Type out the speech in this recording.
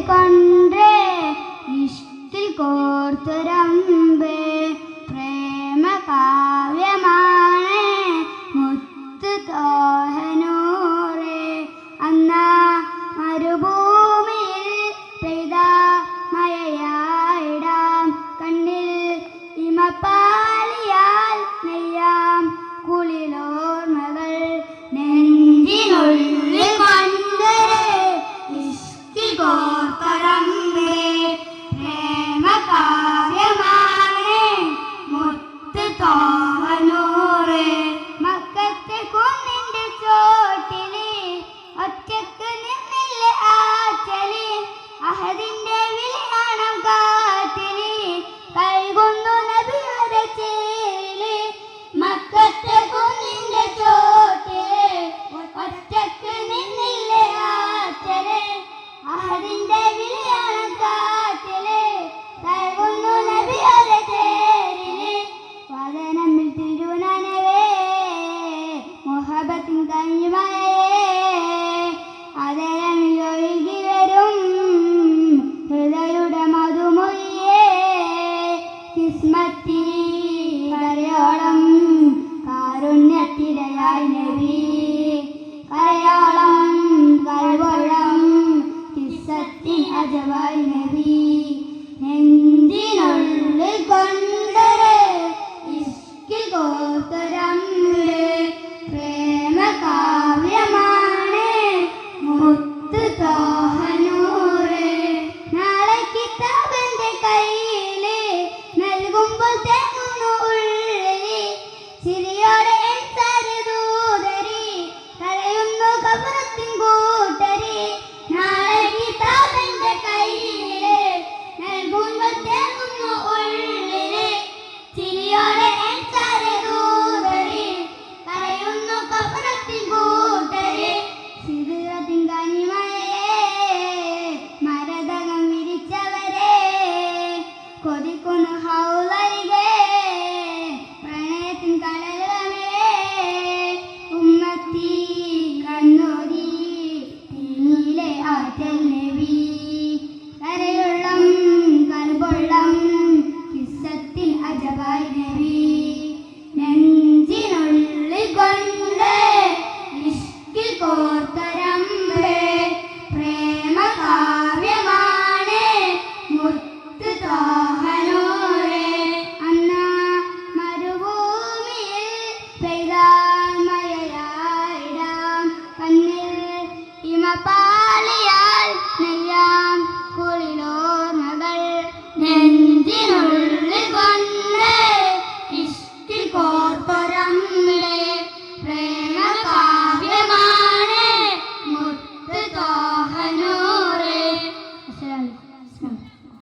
കൊണ്ടേ ഇഷ്ടിൽ കോർത്തൊരമ്പേ പ്രേമ കാവ്യമാണ് മുത്ത് തോഹനൂറേ. അന്നാ മരുഭൂമിയിൽ പെയ്ത മഴയായിടാം കണ്ണിൽ ഇമപ്പാലിയാൽ നെയ്യാം കുളിലോർമകൾ നെഞ്ചിനുള്ളിൽ കൊണ്ടേ ഇഷ്ടിൽ കോർക്കൊരമ്പേ പ്രേമ കാവ്യമാണ് മുത്ത് തോഹനൂറേ. മക്കത്തെ കുന്നിന്റെ ചോട്ടില് ഒറ്റക്ക് നിന്നില്ലേ ആറ്റല് അഹദിന്റെ വിളിയാണം കാറ്റില് കൈകൊണ്ടു നബിയുടെ ചേരില്. മക്കത്തെ കുന്നിന്റെ ചോട്ടില് ഒറ്റക്ക് നിന്നില്ലേ ആറ്റല് അഹദിന്റെ വിളിയാണം കാറ്റില് കൈകൊണ്ടു നബിയുടെ ചേരില്. വദനമിൽ തിരുനനവേ മുഹബത്തിൻ കനിമഴയേ അതരമിൽ ഒഴുകി വരും ഹൃദയുടെ മധുമൊഴിയേ. കിസ്മത്തിൽ കരയോളം കാരുണ്യത്തിരയായി നബി കരയോളം കൽവൊള്ളം കിസ്സത്തിൻ അജവായി നബി. നെഞ്ചിനുള്ളിൽ കൊണ്ടൊരു ഇഷ്കിൽ കോർത്തൊരമ്പേ പ്രേമ കാവ്യമാണ് മുത്ത് തോഹനൂറേ. നാളെ കിതാബിന്റെ കയ്യില് നൽകുമ്പോൾ തേങ്ങുന്നു ഉള്ളില് ചിരിയോടെ ദൂതരി കരയുന്നു കബറത്തിൻ കൂട്ടരി. നാളെ കിതാബിന്റെ കയ്യില് നൽകുമ്പോൾ തേങ്ങുന്നു ഉള്ളില് ചിരിയോടെ ദൂതരി കരയുന്നു കബറത്തിൻ കൂട്ടരി. സിദ്റത്തിൻ കനിമഴയേ മരതകം വിരിച്ചവരെ കൊതിക്കുന്നു ഹൗലരികെ പ്രണയത്തിൻ കടലമേ. ഉമ്മത്തി കണ്ണൂരി നീലെ ആറ്റൽ നബി കരയുള്ളം കൽബൊള്ളം കിസ്സത്തിൽ അജബായി നബി. നെഞ്ചിനുള്ളിൽ കൊണ്ട് ഇഷ്കിൽ കോർത്തൊരമ്പേ പ്രേമ കാവ്യമാണ് മുത്ത് തോഹനൂറേ. അന്നാ മരുഭൂമിയിൽ പെയ്ത മഴയായിടാം കണ്ണിൽ ഇമപ്പാ